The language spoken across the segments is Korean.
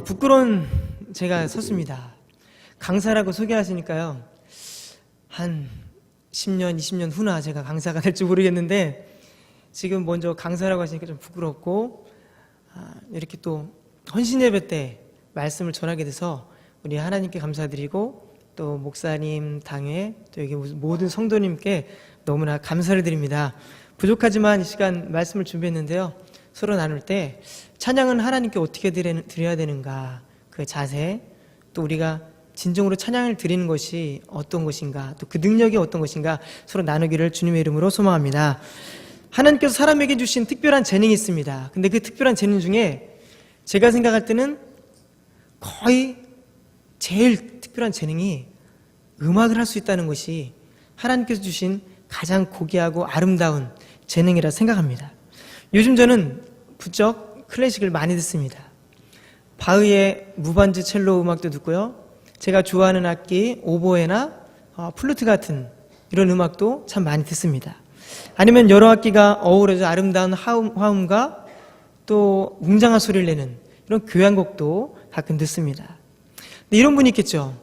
부끄러운 제가 섰습니다. 강사라고 소개하시니까요. 한 10년, 20년 후나 제가 강사가 될지 모르겠는데 지금 먼저 강사라고 하시니까 좀 부끄럽고 이렇게 또 헌신 예배 때 말씀을 전하게 돼서 우리 하나님께 감사드리고 또 목사님, 당회, 또 여기 모든 성도님께 너무나 감사를 드립니다. 부족하지만 이 시간 말씀을 준비했는데요. 서로 나눌 때 찬양은 하나님께 어떻게 드려야 되는가, 그 자세, 또 우리가 진정으로 찬양을 드리는 것이 어떤 것인가, 또 그 능력이 어떤 것인가 서로 나누기를 주님의 이름으로 소망합니다. 하나님께서 사람에게 주신 특별한 재능이 있습니다. 근데 그 특별한 재능 중에 제가 생각할 때는 거의 제일 특별한 재능이 음악을 할 수 있다는 것이 하나님께서 주신 가장 고귀하고 아름다운 재능이라 생각합니다. 요즘 저는 부쩍 클래식을 많이 듣습니다. 바흐의 무반주 첼로 음악도 듣고요. 제가 좋아하는 악기 오보에나 플루트 같은 이런 음악도 참 많이 듣습니다. 아니면 여러 악기가 어우러져 아름다운 화음과 또 웅장한 소리를 내는 이런 교향곡도 가끔 듣습니다. 근데 이런 분이 있겠죠.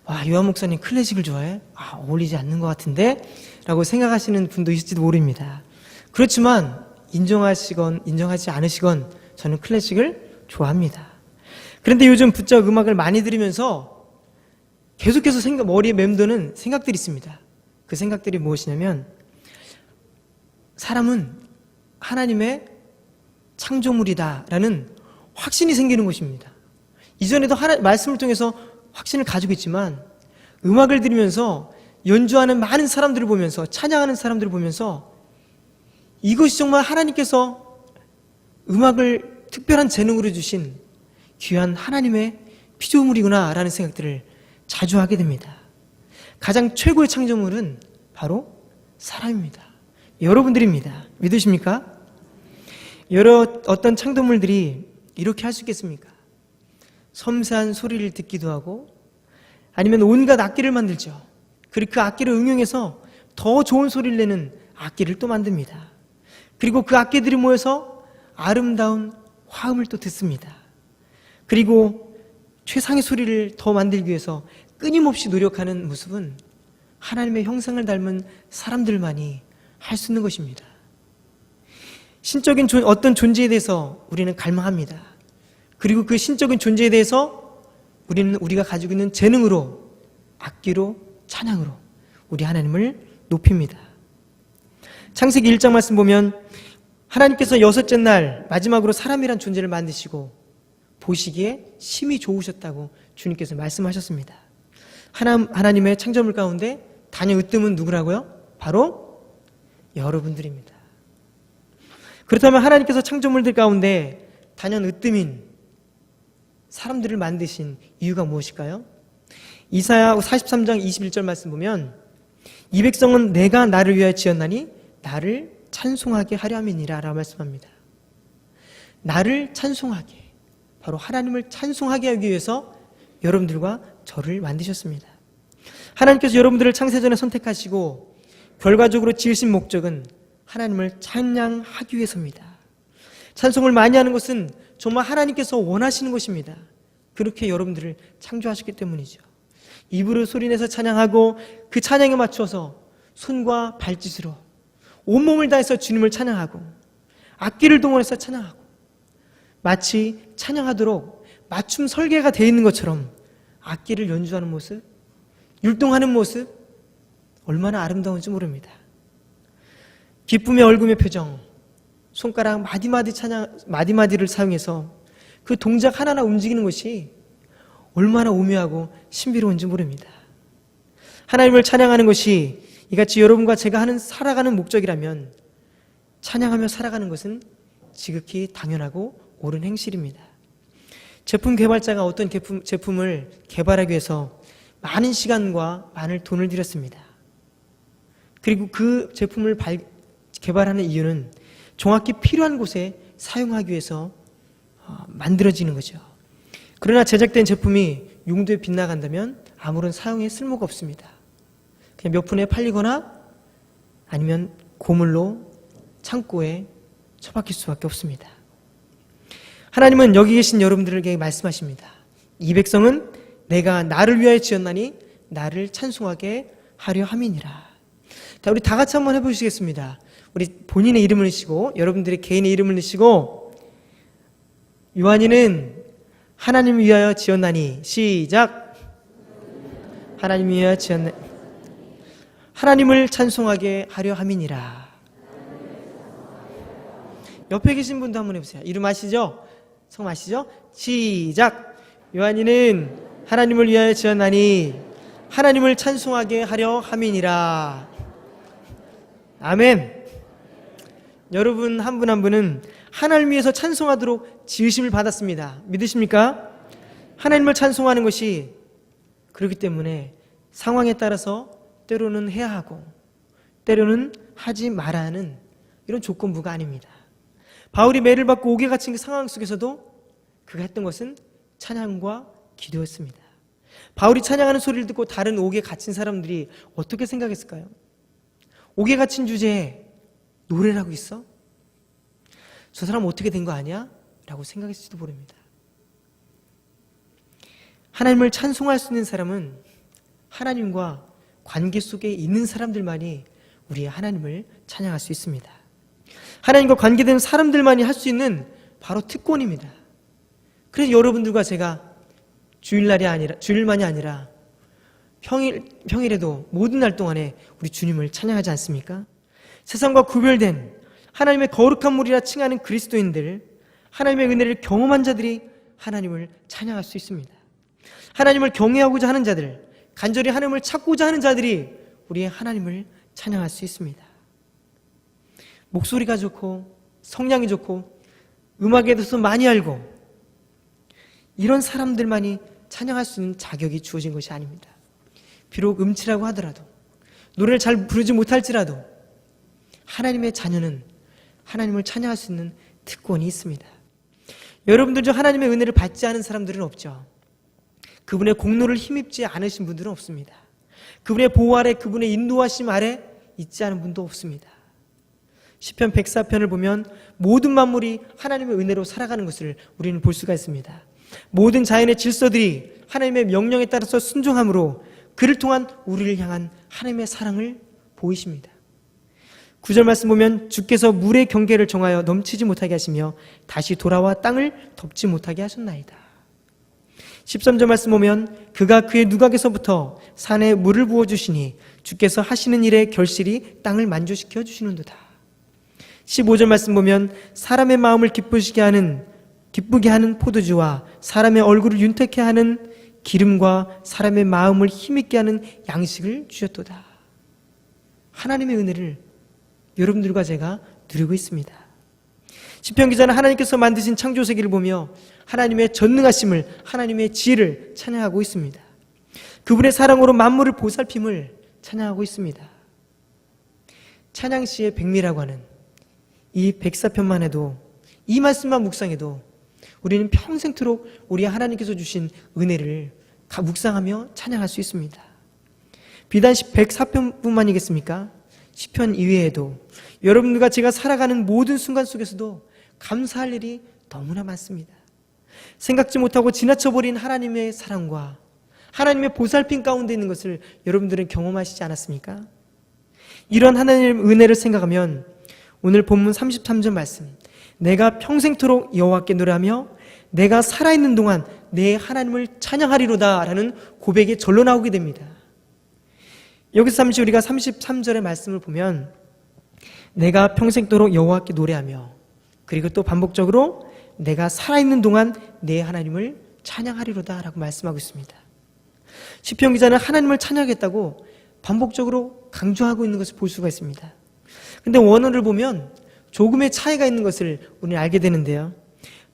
와, 요한 목사님 클래식을 좋아해? 어울리지 않는 것 같은데? 라고 생각하시는 분도 있을지도 모릅니다. 그렇지만 인정하시건 인정하지 않으시건 저는 클래식을 좋아합니다. 그런데 요즘 부쩍 음악을 많이 들으면서 계속해서 머리에 맴도는 생각들이 있습니다. 그 생각들이 무엇이냐면 사람은 하나님의 창조물이다라는 확신이 생기는 것입니다. 이전에도 말씀을 통해서 확신을 가지고 있지만 음악을 들으면서 연주하는 많은 사람들을 보면서 찬양하는 사람들을 보면서 이것이 정말 하나님께서 음악을 특별한 재능으로 주신 귀한 하나님의 피조물이구나 라는 생각들을 자주 하게 됩니다. 가장 최고의 창조물은 바로 사람입니다. 여러분들입니다. 믿으십니까? 어떤 창조물들이 이렇게 할 수 있겠습니까? 섬세한 소리를 듣기도 하고 아니면 온갖 악기를 만들죠. 그리고 그 악기를 응용해서 더 좋은 소리를 내는 악기를 또 만듭니다. 그리고 그 악기들이 모여서 아름다운 화음을 또 듣습니다. 그리고 최상의 소리를 더 만들기 위해서 끊임없이 노력하는 모습은 하나님의 형상을 닮은 사람들만이 할 수 있는 것입니다. 신적인 어떤 존재에 대해서 우리는 갈망합니다. 그리고 그 신적인 존재에 대해서 우리는 우리가 가지고 있는 재능으로, 악기로, 찬양으로 우리 하나님을 높입니다. 창세기 1장 말씀 보면 하나님께서 여섯째 날 마지막으로 사람이란 존재를 만드시고 보시기에 심히 좋으셨다고 주님께서 말씀하셨습니다. 하나님의 창조물 가운데 단연 으뜸은 누구라고요? 바로 여러분들입니다. 그렇다면 하나님께서 창조물들 가운데 단연 으뜸인 사람들을 만드신 이유가 무엇일까요? 이사야 43장 21절 말씀 보면 이 백성은 내가 나를 위하여 지었나니 나를 찬송하게 하려 함이니라 라고 말씀합니다. 나를 찬송하게, 바로 하나님을 찬송하게 하기 위해서 여러분들과 저를 만드셨습니다. 하나님께서 여러분들을 창세전에 선택하시고 결과적으로 지으신 목적은 하나님을 찬양하기 위해서입니다. 찬송을 많이 하는 것은 정말 하나님께서 원하시는 것입니다. 그렇게 여러분들을 창조하셨기 때문이죠. 입으로 소리내서 찬양하고 그 찬양에 맞춰서 손과 발짓으로 온몸을 다해서 주님을 찬양하고 악기를 동원해서 찬양하고 마치 찬양하도록 맞춤 설계가 되어 있는 것처럼 악기를 연주하는 모습, 율동하는 모습 얼마나 아름다운지 모릅니다. 기쁨의 얼굴의 표정, 손가락 마디마디를 사용해서 그 동작 하나하나 움직이는 것이 얼마나 오묘하고 신비로운지 모릅니다. 하나님을 찬양하는 것이 이같이 여러분과 제가 살아가는 목적이라면 찬양하며 살아가는 것은 지극히 당연하고 옳은 행실입니다. 제품 개발자가 어떤 제품을 개발하기 위해서 많은 시간과 많은 돈을 들였습니다. 그리고 그 제품을 개발하는 이유는 정확히 필요한 곳에 사용하기 위해서 만들어지는 거죠. 그러나 제작된 제품이 용도에 빗나간다면 아무런 사용에 쓸모가 없습니다. 그냥 몇 푼에 팔리거나 아니면 고물로 창고에 처박힐 수밖에 없습니다. 하나님은 여기 계신 여러분들에게 말씀하십니다. 이 백성은 내가 나를 위하여 지었나니 나를 찬송하게 하려 함이니라. 자, 우리 다 같이 한번 해보시겠습니다. 우리 본인의 이름을 넣으시고 여러분들의 개인의 이름을 넣으시고 요한이는 하나님을 위하여 지었나니 시작. 하나님을 위하여 지었나니 하나님을 찬송하게 하려 함이니라. 옆에 계신 분도 한번 해보세요. 이름 아시죠? 성 아시죠? 시작. 요한이는 하나님을 위하여 지었나니 하나님을 찬송하게 하려 함이니라. 아멘. 여러분 한 분 한 분은 하나님을 위해서 찬송하도록 지으심을 받았습니다. 믿으십니까? 하나님을 찬송하는 것이 그렇기 때문에 상황에 따라서 때로는 해야 하고 때로는 하지 말아야 하는 이런 조건부가 아닙니다. 바울이 매를 받고 옥에 갇힌 그 상황 속에서도 그가 했던 것은 찬양과 기도였습니다. 바울이 찬양하는 소리를 듣고 다른 옥에 갇힌 사람들이 어떻게 생각했을까요? 옥에 갇힌 주제에 노래를 하고 있어? 저 사람 어떻게 된 거 아니야? 라고 생각했을지도 모릅니다. 하나님을 찬송할 수 있는 사람은 하나님과 관계 속에 있는 사람들만이 우리의 하나님을 찬양할 수 있습니다. 하나님과 관계된 사람들만이 할 수 있는 바로 특권입니다. 그래서 여러분들과 제가 주일만이 아니라 평일에도 모든 날 동안에 우리 주님을 찬양하지 않습니까? 세상과 구별된 하나님의 거룩한 물이라 칭하는 그리스도인들, 하나님의 은혜를 경험한 자들이 하나님을 찬양할 수 있습니다. 하나님을 경외하고자 하는 자들, 간절히 하나님을 찾고자 하는 자들이 우리의 하나님을 찬양할 수 있습니다. 목소리가 좋고 성량이 좋고 음악에 대해서 많이 알고 이런 사람들만이 찬양할 수 있는 자격이 주어진 것이 아닙니다. 비록 음치라고 하더라도 노래를 잘 부르지 못할지라도 하나님의 자녀는 하나님을 찬양할 수 있는 특권이 있습니다. 여러분들 중 하나님의 은혜를 받지 않은 사람들은 없죠. 그분의 공로를 힘입지 않으신 분들은 없습니다. 그분의 보호 아래, 그분의 인도하심 아래 있지 않은 분도 없습니다. 시편 104편을 보면 모든 만물이 하나님의 은혜로 살아가는 것을 우리는 볼 수가 있습니다. 모든 자연의 질서들이 하나님의 명령에 따라서 순종함으로 그를 통한 우리를 향한 하나님의 사랑을 보이십니다. 9절 말씀 보면 주께서 물의 경계를 정하여 넘치지 못하게 하시며 다시 돌아와 땅을 덮지 못하게 하셨나이다. 13절 말씀 보면 그가 그의 누각에서부터 산에 물을 부어주시니 주께서 하시는 일의 결실이 땅을 만족시켜 주시는도다. 15절 말씀 보면 사람의 마음을 기쁘게 하는 포도주와 사람의 얼굴을 윤택해 하는 기름과 사람의 마음을 힘있게 하는 양식을 주셨도다. 하나님의 은혜를 여러분들과 제가 누리고 있습니다. 시편 기자는 하나님께서 만드신 창조 세계를 보며 하나님의 전능하심을, 하나님의 지혜를 찬양하고 있습니다. 그분의 사랑으로 만물을 보살핌을 찬양하고 있습니다. 찬양시의 백미라고 하는 이 104편만 해도, 이 말씀만 묵상해도 우리는 평생토록 우리 하나님께서 주신 은혜를 묵상하며 찬양할 수 있습니다. 비단 104편뿐만이겠습니까? 시편 이외에도 여러분들과 제가 살아가는 모든 순간 속에서도 감사할 일이 너무나 많습니다. 생각지 못하고 지나쳐버린 하나님의 사랑과 하나님의 보살핌 가운데 있는 것을 여러분들은 경험하시지 않았습니까? 이런 하나님의 은혜를 생각하면 오늘 본문 33절 말씀, 내가 평생토록 여호와께 노래하며 내가 살아있는 동안 내 하나님을 찬양하리로다 라는 고백이 절로 나오게 됩니다. 여기서 잠시 우리가 33절의 말씀을 보면 내가 평생토록 여호와께 노래하며, 그리고 또 반복적으로 내가 살아있는 동안 내 하나님을 찬양하리로다 라고 말씀하고 있습니다. 시편 기자는 하나님을 찬양하겠다고 반복적으로 강조하고 있는 것을 볼 수가 있습니다. 근데 원어를 보면 조금의 차이가 있는 것을 우리는 알게 되는데요.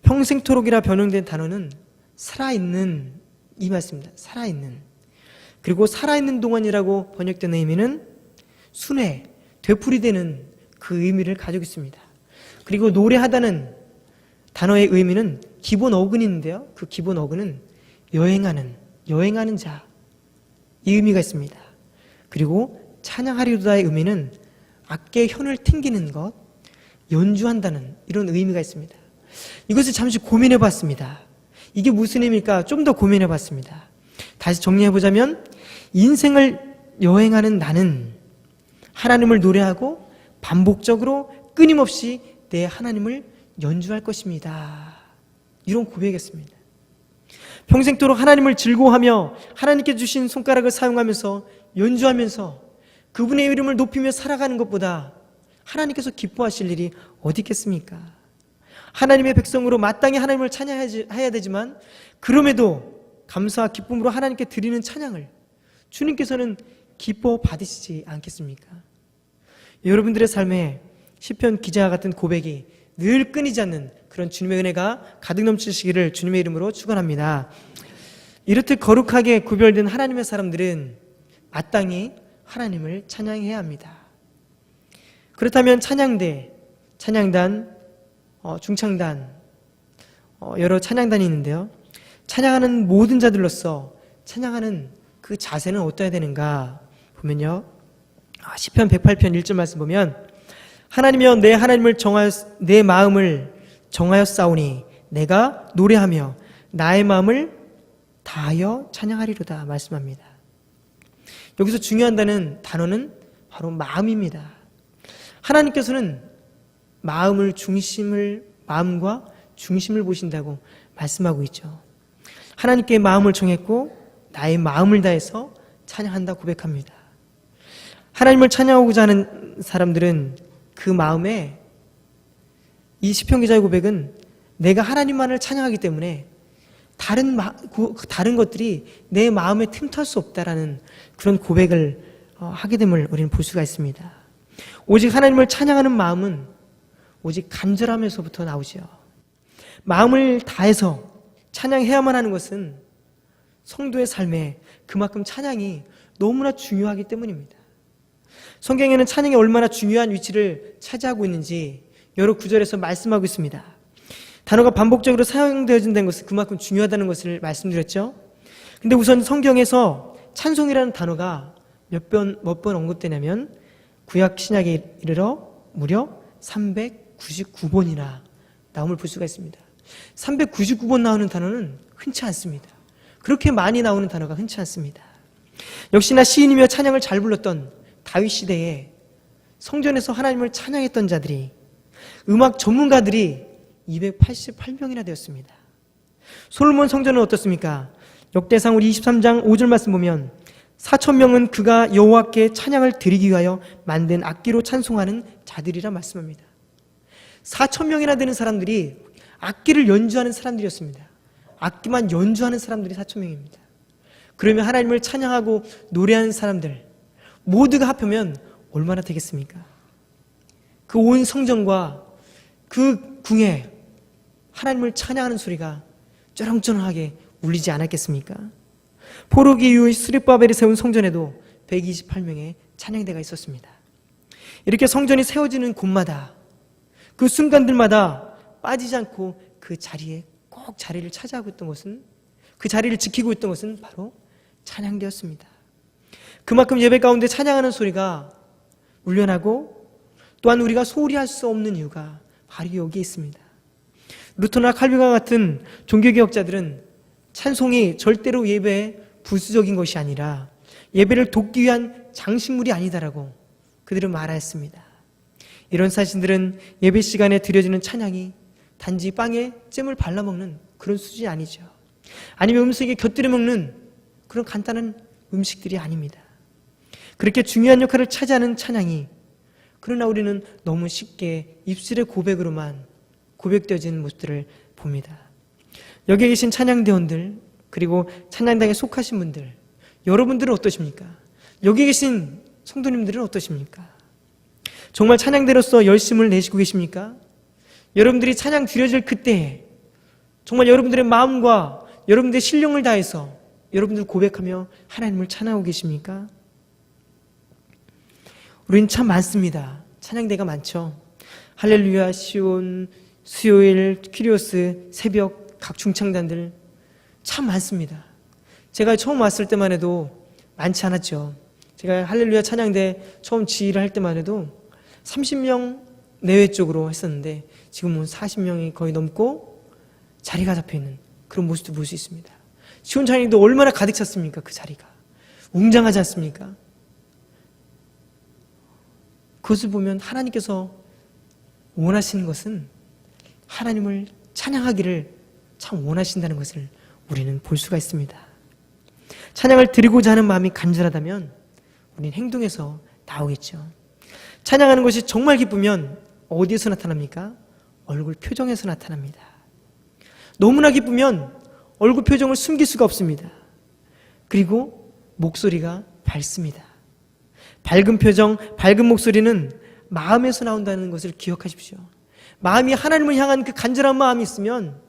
평생토록이라 변형된 단어는 살아있는, 이 말씀입니다. 살아있는. 그리고 살아있는 동안이라고 번역된 의미는 순회, 되풀이되는 그 의미를 가지고 있습니다. 그리고 노래하다는 단어의 의미는 기본 어근이 있는데요. 그 기본 어근은 여행하는 자, 이 의미가 있습니다. 그리고 찬양하리로다의 의미는 악기의 현을 튕기는 것, 연주한다는 이런 의미가 있습니다. 이것을 잠시 고민해 봤습니다. 이게 무슨 의미일까? 좀 더 고민해 봤습니다. 다시 정리해 보자면, 인생을 여행하는 나는 하나님을 노래하고 반복적으로 끊임없이 내 하나님을 연주할 것입니다. 이런 고백이었습니다. 평생토록 하나님을 즐거워하며 하나님께 주신 손가락을 사용하면서 연주하면서 그분의 이름을 높이며 살아가는 것보다 하나님께서 기뻐하실 일이 어디 있겠습니까? 하나님의 백성으로 마땅히 하나님을 찬양해야 되지만, 그럼에도 감사와 기쁨으로 하나님께 드리는 찬양을 주님께서는 기뻐 받으시지 않겠습니까? 여러분들의 삶에 시편 기자와 같은 고백이 늘 끊이지 않는 그런 주님의 은혜가 가득 넘치시기를 주님의 이름으로 축원합니다. 이렇듯 거룩하게 구별된 하나님의 사람들은 마땅히 하나님을 찬양해야 합니다. 그렇다면 찬양대, 찬양단, 중창단, 여러 찬양단이 있는데요. 찬양하는 모든 자들로서 찬양하는 그 자세는 어떠해야 되는가 보면요, 시편 108편 1절 말씀 보면, 하나님이여 내 하나님을 내 마음을 정하였사오니 내가 노래하며 나의 마음을 다하여 찬양하리로다 말씀합니다. 여기서 중요한 단어는 바로 마음입니다. 하나님께서는 마음과 중심을 보신다고 말씀하고 있죠. 하나님께 마음을 정했고 나의 마음을 다해서 찬양한다 고백합니다. 하나님을 찬양하고자 하는 사람들은 그 마음에, 이 시편 기자의 고백은 내가 하나님만을 찬양하기 때문에 다른 것들이 내 마음에 틈탈 수 없다라는 그런 고백을 하게 됨을 우리는 볼 수가 있습니다. 오직 하나님을 찬양하는 마음은 오직 간절함에서부터 나오죠. 마음을 다해서 찬양해야만 하는 것은 성도의 삶에 그만큼 찬양이 너무나 중요하기 때문입니다. 성경에는 찬양이 얼마나 중요한 위치를 차지하고 있는지 여러 구절에서 말씀하고 있습니다. 단어가 반복적으로 사용되어진다는 것은 그만큼 중요하다는 것을 말씀드렸죠. 근데 우선 성경에서 찬송이라는 단어가 몇 번 언급되냐면 구약 신약에 이르러 무려 399번이나 나옴을 볼 수가 있습니다. 399번 나오는 단어는 흔치 않습니다. 그렇게 많이 나오는 단어가 흔치 않습니다. 역시나 시인이며 찬양을 잘 불렀던 다윗 시대에 성전에서 하나님을 찬양했던 자들이, 음악 전문가들이 288명이나 되었습니다. 솔로몬 성전은 어떻습니까? 역대상 우리 23장 5절 말씀 보면 4,000명은 그가 여호와께 찬양을 드리기 위하여 만든 악기로 찬송하는 자들이라 말씀합니다. 4,000명이나 되는 사람들이 악기를 연주하는 사람들이었습니다. 악기만 연주하는 사람들이 4,000명입니다. 그러면 하나님을 찬양하고 노래하는 사람들 모두가 합하면 얼마나 되겠습니까? 그 온 성전과 그 궁에 하나님을 찬양하는 소리가 쩌렁쩌렁하게 울리지 않았겠습니까? 포로기 이후 스룹바벨이 세운 성전에도 128명의 찬양대가 있었습니다. 이렇게 성전이 세워지는 곳마다, 그 순간들마다 빠지지 않고 그 자리에 꼭 자리를 차지하고 있던 것은, 그 자리를 지키고 있던 것은 바로 찬양대였습니다. 그만큼 예배 가운데 찬양하는 소리가 울려나고, 또한 우리가 소홀히 할 수 없는 이유가 바로 여기에 있습니다. 루터나 칼빈과 같은 종교개혁자들은 찬송이 절대로 예배에 부수적인 것이 아니라 예배를 돕기 위한 장식물이 아니다라고 그들은 말하였습니다. 이런 사신들은 예배 시간에 드려지는 찬양이 단지 빵에 잼을 발라먹는 그런 수준이 아니죠. 아니면 음식에 곁들여 먹는 그런 간단한 음식들이 아닙니다. 그렇게 중요한 역할을 차지하는 찬양이, 그러나 우리는 너무 쉽게 입술의 고백으로만 고백되어지는 모습들을 봅니다. 여기에 계신 찬양대원들, 그리고 찬양당에 속하신 분들, 여러분들은 어떠십니까? 여기 계신 성도님들은 어떠십니까? 정말 찬양대로서 열심을 내시고 계십니까? 여러분들이 찬양 드려질 그때에 정말 여러분들의 마음과 여러분들의 신령을 다해서 여러분들 고백하며 하나님을 찬양하고 계십니까? 우리는 참 많습니다. 찬양대가 많죠. 할렐루야, 시온, 수요일, 키리오스, 새벽, 각 중창단들 참 많습니다. 제가 처음 왔을 때만 해도 많지 않았죠. 제가 할렐루야 찬양대 처음 지휘를 할 때만 해도 30명 내외 쪽으로 했었는데 지금은 40명이 거의 넘고 자리가 잡혀있는 그런 모습도 볼 수 있습니다. 시온 찬양도 얼마나 가득 찼습니까? 그 자리가 웅장하지 않습니까? 그것을 보면 하나님께서 원하시는 것은 하나님을 찬양하기를 참 원하신다는 것을 우리는 볼 수가 있습니다. 찬양을 드리고자 하는 마음이 간절하다면 우리는 행동에서 나오겠죠. 찬양하는 것이 정말 기쁘면 어디에서 나타납니까? 얼굴 표정에서 나타납니다. 너무나 기쁘면 얼굴 표정을 숨길 수가 없습니다. 그리고 목소리가 밝습니다. 밝은 표정, 밝은 목소리는 마음에서 나온다는 것을 기억하십시오. 마음이 하나님을 향한 그 간절한 마음이 있으면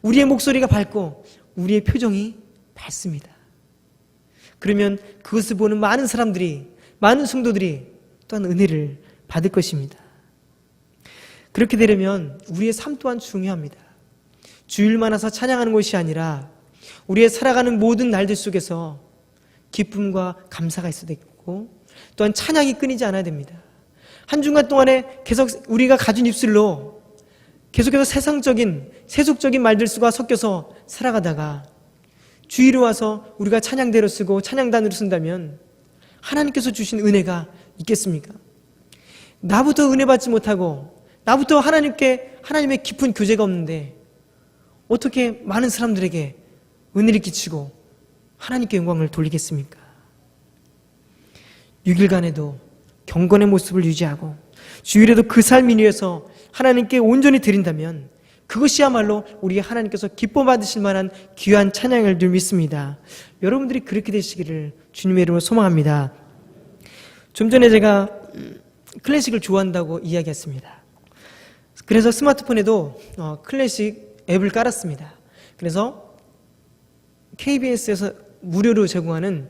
우리의 목소리가 밝고 우리의 표정이 밝습니다. 그러면 그것을 보는 많은 사람들이, 많은 성도들이 또한 은혜를 받을 것입니다. 그렇게 되려면 우리의 삶 또한 중요합니다. 주일만 와서 찬양하는 것이 아니라 우리의 살아가는 모든 날들 속에서 기쁨과 감사가 있어야 되고 또한 찬양이 끊이지 않아야 됩니다. 한 주간 동안에 계속 우리가 가진 입술로 계속해서 세상적인, 세속적인 말들과 섞여서 살아가다가 주일에 와서 우리가 찬양대로 쓰고 찬양단으로 쓴다면 하나님께서 주신 은혜가 있겠습니까? 나부터 은혜 받지 못하고 나부터 하나님의 깊은 교제가 없는데 어떻게 많은 사람들에게 은혜를 끼치고 하나님께 영광을 돌리겠습니까? 6일간에도 경건의 모습을 유지하고 주일에도 그 삶 위해서 하나님께 온전히 드린다면 그것이야말로 우리 하나님께서 기뻐 받으실 만한 귀한 찬양을 늘 믿습니다. 여러분들이 그렇게 되시기를 주님의 이름으로 소망합니다. 좀 전에 제가 클래식을 좋아한다고 이야기했습니다. 그래서 스마트폰에도 클래식 앱을 깔았습니다. 그래서 KBS에서 무료로 제공하는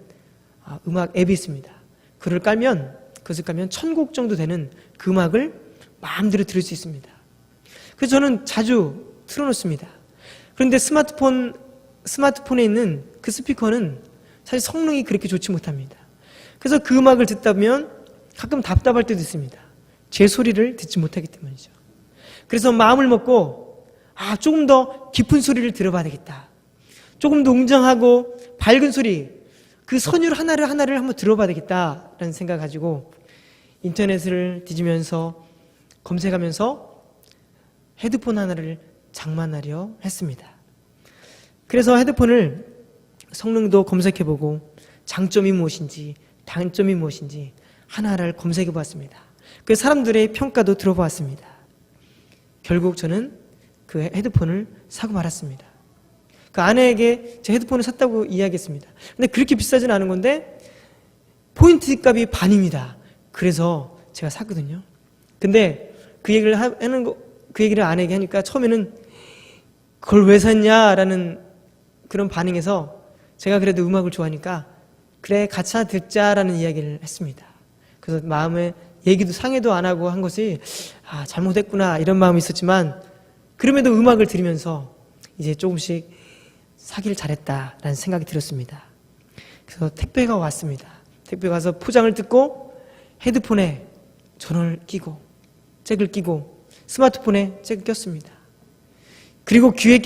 음악 앱이 있습니다. 그것을 깔면 1000곡 정도 되는 그 음악을 마음대로 들을 수 있습니다. 그래서 저는 자주 틀어놓습니다. 그런데 스마트폰에 있는 그 스피커는 사실 성능이 그렇게 좋지 못합니다. 그래서 그 음악을 듣다 보면 가끔 답답할 때도 있습니다. 제 소리를 듣지 못하기 때문이죠. 그래서 마음을 먹고 조금 더 깊은 소리를 들어봐야 되겠다. 조금 더 웅장하고 밝은 소리, 그 선율 하나를 한번 들어봐야 되겠다라는 생각 가지고 인터넷을 뒤지면서 검색하면서 헤드폰 하나를 장만하려 했습니다. 그래서 헤드폰을 성능도 검색해보고 장점이 무엇인지 단점이 무엇인지 하나하나를 검색해보았습니다. 그 사람들의 평가도 들어보았습니다. 결국 저는 그 헤드폰을 사고 말았습니다. 그 아내에게 제 헤드폰을 샀다고 이야기했습니다. 근데 그렇게 비싸진 않은 건데 포인트 값이 반입니다. 그래서 제가 샀거든요. 근데 그 얘기를 아내에게 하니까 처음에는 그걸 왜 샀냐라는 그런 반응에서 제가 그래도 음악을 좋아하니까 그래 같이 듣자라는 이야기를 했습니다. 그래서 마음에 얘기도 상해도 안 하고 한 것이 잘못했구나 이런 마음이 있었지만 그럼에도 음악을 들으면서 이제 조금씩 사기를 잘했다라는 생각이 들었습니다. 그래서 택배가 왔습니다. 택배 가서 포장을 뜯고 헤드폰에 전원을 끼고 잭을 끼고 스마트폰에 잭을 꼈습니다. 그리고 귀에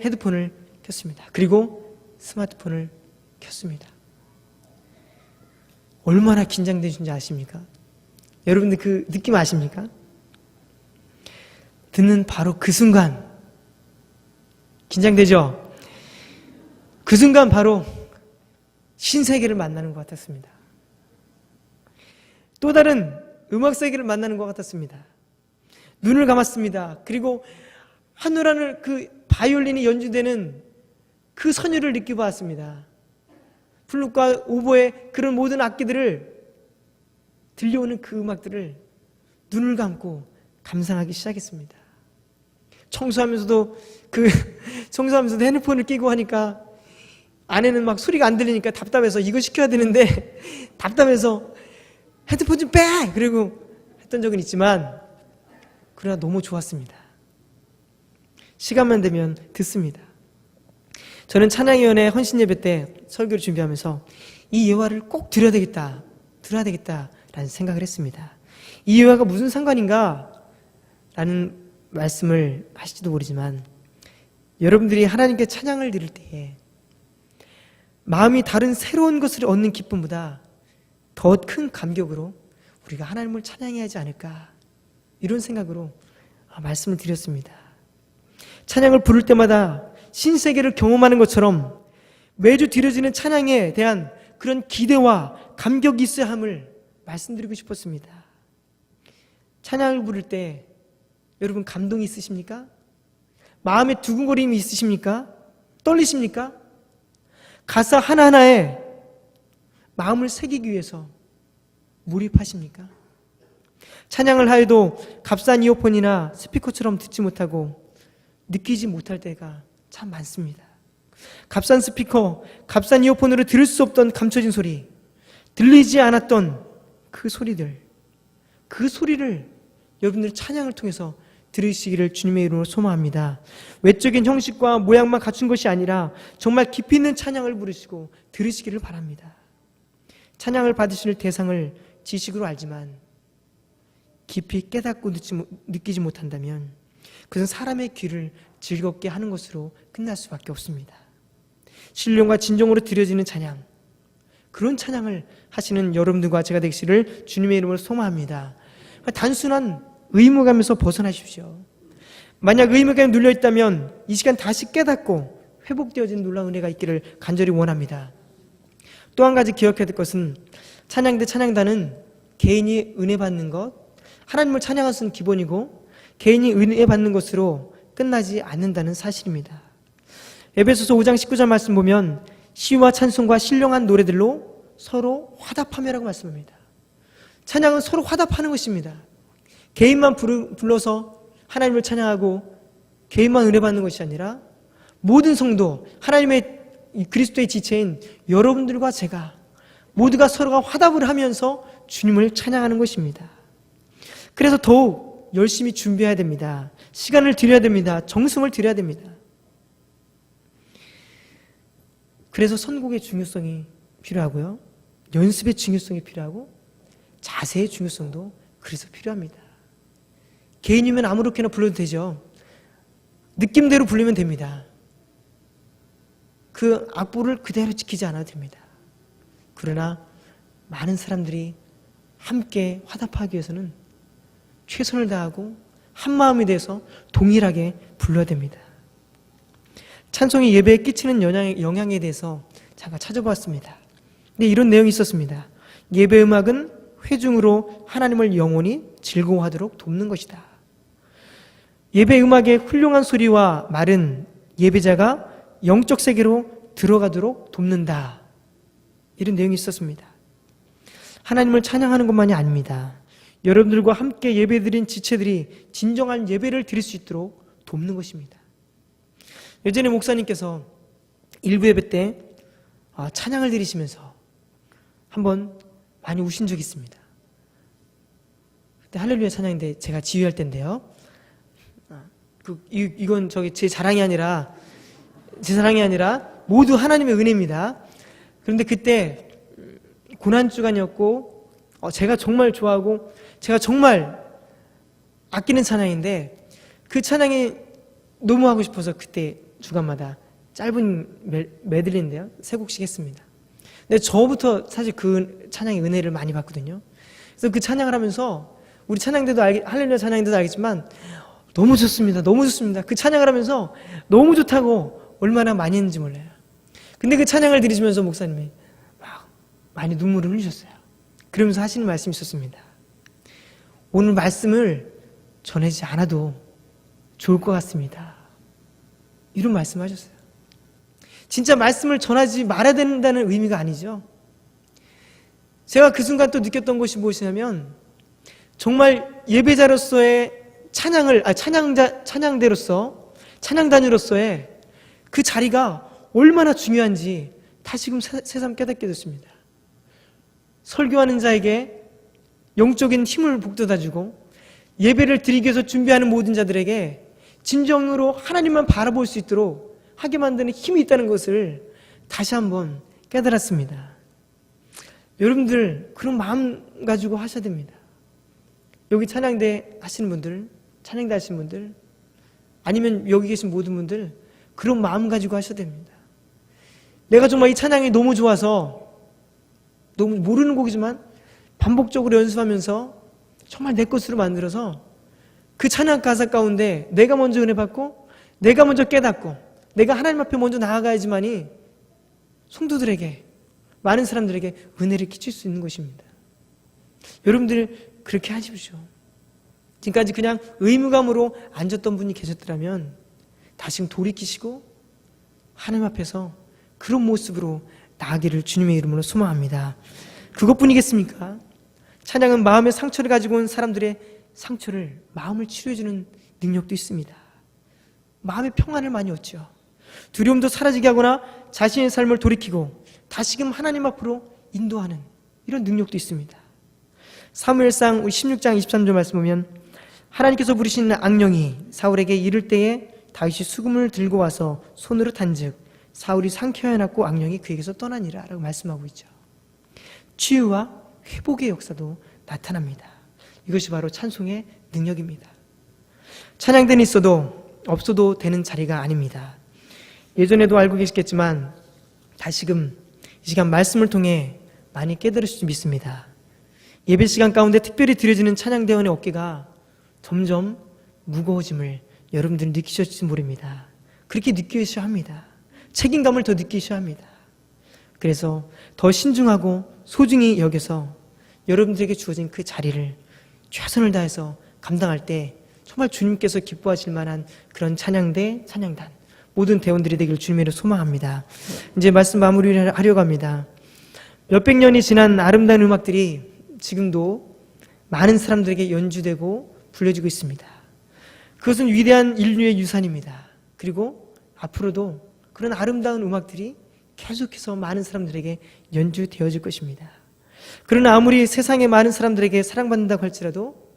헤드폰을 꼈습니다. 그리고 스마트폰을 켰습니다. 얼마나 긴장되신지 아십니까? 여러분들 그 느낌 아십니까? 듣는 바로 그 순간 긴장되죠? 그 순간 바로 신세계를 만나는 것 같았습니다. 또 다른 음악 세계를 만나는 것 같았습니다. 눈을 감았습니다. 그리고 하늘하늘 그 바이올린이 연주되는 그 선율을 느껴봤습니다. 플룻과 오보의 그런 모든 악기들을 들려오는 그 음악들을 눈을 감고 감상하기 시작했습니다. 청소하면서도 핸드폰을 끼고 하니까 아내는 막 소리가 안 들리니까 답답해서 이거 시켜야 되는데 답답해서 헤드폰 좀 빼! 그리고 했던 적은 있지만 그러나 너무 좋았습니다. 시간만 되면 듣습니다. 저는 찬양위원회 헌신예배 때 설교를 준비하면서 이 예화를 꼭 들어야 되겠다라는 생각을 했습니다. 이 예화가 무슨 상관인가? 라는 말씀을 하실지도 모르지만 여러분들이 하나님께 찬양을 드릴 때에 마음이 다른 새로운 것을 얻는 기쁨보다 더 큰 감격으로 우리가 하나님을 찬양해야 하지 않을까, 이런 생각으로 말씀을 드렸습니다. 찬양을 부를 때마다 신세계를 경험하는 것처럼 매주 드려지는 찬양에 대한 그런 기대와 감격이 있어야 함을 말씀드리고 싶었습니다. 찬양을 부를 때 여러분 감동이 있으십니까? 마음에 두근거림이 있으십니까? 떨리십니까? 가사 하나하나에 마음을 새기기 위해서 몰입하십니까? 찬양을 하여도 값싼 이어폰이나 스피커처럼 듣지 못하고 느끼지 못할 때가 참 많습니다. 값싼 스피커, 값싼 이어폰으로 들을 수 없던 감춰진 소리, 들리지 않았던 그 소리들, 그 소리를 여러분들 찬양을 통해서 들으시기를 주님의 이름으로 소망합니다. 외적인 형식과 모양만 갖춘 것이 아니라 정말 깊이 있는 찬양을 부르시고 들으시기를 바랍니다. 찬양을 받으실 대상을 지식으로 알지만 깊이 깨닫고 느끼지 못한다면 그것은 사람의 귀를 즐겁게 하는 것으로 끝날 수밖에 없습니다. 신령과 진정으로 드려지는 찬양, 그런 찬양을 하시는 여러분들과 제가 되시기를 주님의 이름으로 소망합니다. 단순한 의무감에서 벗어나십시오. 만약 의무감에 눌려있다면 이 시간 다시 깨닫고 회복되어진 놀라운 은혜가 있기를 간절히 원합니다. 또 한 가지 기억해야 될 것은 찬양대 찬양단은 개인이 은혜 받는 것, 하나님을 찬양하는 것은 기본이고 개인이 은혜 받는 것으로 끝나지 않는다는 사실입니다. 에베소서 5장 19절 말씀 보면 시와 찬송과 신령한 노래들로 서로 화답하며라고 말씀합니다. 찬양은 서로 화답하는 것입니다. 개인만 불러서 하나님을 찬양하고 개인만 은혜 받는 것이 아니라 모든 성도, 하나님의 그리스도의 지체인 여러분들과 제가 모두가 서로가 화답을 하면서 주님을 찬양하는 것입니다. 그래서 더욱 열심히 준비해야 됩니다. 시간을 들여야 됩니다. 정성을 들여야 됩니다. 그래서 선곡의 중요성이 필요하고요. 연습의 중요성이 필요하고 자세의 중요성도 그래서 필요합니다. 개인이면 아무렇게나 불러도 되죠. 느낌대로 부르면 됩니다. 그 악보를 그대로 지키지 않아도 됩니다. 그러나 많은 사람들이 함께 화답하기 위해서는 최선을 다하고 한마음이 돼서 동일하게 불러야 됩니다. 찬송이 예배에 끼치는 영향에 대해서 잠깐 찾아보았습니다. 근데 이런 내용이 있었습니다. 예배 음악은 회중으로 하나님을 영원히 즐거워하도록 돕는 것이다. 예배 음악의 훌륭한 소리와 말은 예배자가 영적 세계로 들어가도록 돕는다. 이런 내용이 있었습니다. 하나님을 찬양하는 것만이 아닙니다. 여러분들과 함께 예배드린 지체들이 진정한 예배를 드릴 수 있도록 돕는 것입니다. 예전에 목사님께서 일부 예배 때 찬양을 드리시면서 한번 많이 우신 적이 있습니다. 그때 할렐루야 찬양인데 제가 지휘할 때인데요. 이건 제 자랑이 아니라 모두 하나님의 은혜입니다. 그런데 그때 고난주간이었고 제가 정말 좋아하고 제가 정말 아끼는 찬양인데 그 찬양이 너무 하고 싶어서 그때 주간마다 짧은 메들리인데요. 세 곡씩 했습니다. 근데 저부터 사실 그 찬양의 은혜를 많이 받거든요. 그래서 그 찬양을 하면서 우리 찬양대도 할렐루야 찬양대도 알겠지만 너무 좋습니다. 너무 좋습니다. 그 찬양을 하면서 너무 좋다고 얼마나 많이 했는지 몰라요. 근데 그 찬양을 들으시면서 목사님이 막 많이 눈물을 흘리셨어요. 그러면서 하시는 말씀이 있었습니다. 오늘 말씀을 전하지 않아도 좋을 것 같습니다. 이런 말씀을 하셨어요. 진짜 말씀을 전하지 말아야 된다는 의미가 아니죠. 제가 그 순간 또 느꼈던 것이 무엇이냐면 정말 예배자로서의 찬양대로서 찬양단으로서의 그 자리가 얼마나 중요한지 다시금 새삼 깨닫게 됐습니다. 설교하는 자에게 영적인 힘을 북돋아주고 예배를 드리기 위해서 준비하는 모든 자들에게 진정으로 하나님만 바라볼 수 있도록 하게 만드는 힘이 있다는 것을 다시 한번 깨달았습니다. 여러분들 그런 마음 가지고 하셔야 됩니다. 여기 찬양대 하시는 분들 찬양대 하신 분들, 아니면 여기 계신 모든 분들 그런 마음 가지고 하셔야 됩니다. 내가 정말 이 찬양이 너무 좋아서, 너무 모르는 곡이지만 반복적으로 연습하면서 정말 내 것으로 만들어서 그 찬양 가사 가운데 내가 먼저 은혜 받고, 내가 먼저 깨닫고, 내가 하나님 앞에 먼저 나아가야지만이 성도들에게, 많은 사람들에게 은혜를 끼칠 수 있는 것입니다. 여러분들 그렇게 하십시오. 지금까지 그냥 의무감으로 앉았던 분이 계셨더라면 다시 돌이키시고 하나님 앞에서 그런 모습으로 나아가기를 주님의 이름으로 소망합니다. 그것뿐이겠습니까? 찬양은 마음의 상처를 가지고 온 사람들의 상처를, 마음을 치료해주는 능력도 있습니다. 마음의 평안을 많이 얻죠. 두려움도 사라지게 하거나 자신의 삶을 돌이키고 다시금 하나님 앞으로 인도하는 이런 능력도 있습니다. 사무엘상 16장 23절 말씀 보면, 하나님께서 부르신 악령이 사울에게 이를 때에 다윗이 수금을 들고 와서 손으로 탄즉 사울이 상쾌하여 났고 악령이 그에게서 떠나니라 라고 말씀하고 있죠. 치유와 회복의 역사도 나타납니다. 이것이 바로 찬송의 능력입니다. 찬양대는 있어도 없어도 되는 자리가 아닙니다. 예전에도 알고 계시겠지만 다시금 이 시간 말씀을 통해 많이 깨달으실 줄 믿습니다. 예배 시간 가운데 특별히 드려지는 찬양대원의 어깨가 점점 무거워짐을 여러분들이 느끼셨을지 모릅니다. 그렇게 느끼셔야 합니다. 책임감을 더 느끼셔야 합니다. 그래서 더 신중하고 소중히 여겨서 여러분들에게 주어진 그 자리를 최선을 다해서 감당할 때 정말 주님께서 기뻐하실 만한 그런 찬양대, 찬양단, 모든 대원들이 되기를 주님으로 소망합니다. 이제 말씀 마무리를 하려고 합니다. 몇백 년이 지난 아름다운 음악들이 지금도 많은 사람들에게 연주되고 불려지고 있습니다. 그것은 위대한 인류의 유산입니다. 그리고 앞으로도 그런 아름다운 음악들이 계속해서 많은 사람들에게 연주되어질 것입니다. 그러나 아무리 세상의 많은 사람들에게 사랑받는다고 할지라도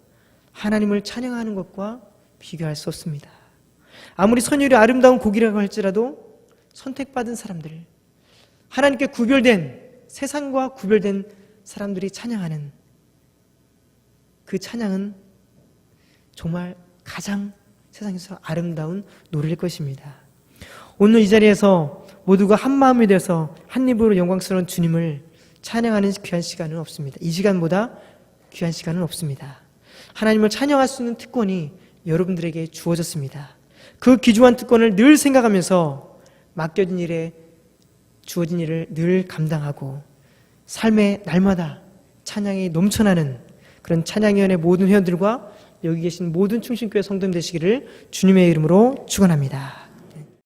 하나님을 찬양하는 것과 비교할 수 없습니다. 아무리 선율이 아름다운 곡이라고 할지라도 선택받은 사람들, 하나님께 구별된, 세상과 구별된 사람들이 찬양하는 그 찬양은 정말 가장 세상에서 아름다운 노래일 것입니다. 오늘 이 자리에서 모두가 한 마음이 돼서 한 입으로 영광스러운 주님을 찬양하는 귀한 시간은 없습니다. 이 시간보다 귀한 시간은 없습니다. 하나님을 찬양할 수 있는 특권이 여러분들에게 주어졌습니다. 그 귀중한 특권을 늘 생각하면서 맡겨진 일에 주어진 일을 늘 감당하고 삶의 날마다 찬양이 넘쳐나는 그런 찬양위원회 모든 회원들과 여기 계신 모든 충신교회 성도님 되시기를 주님의 이름으로 축원합니다.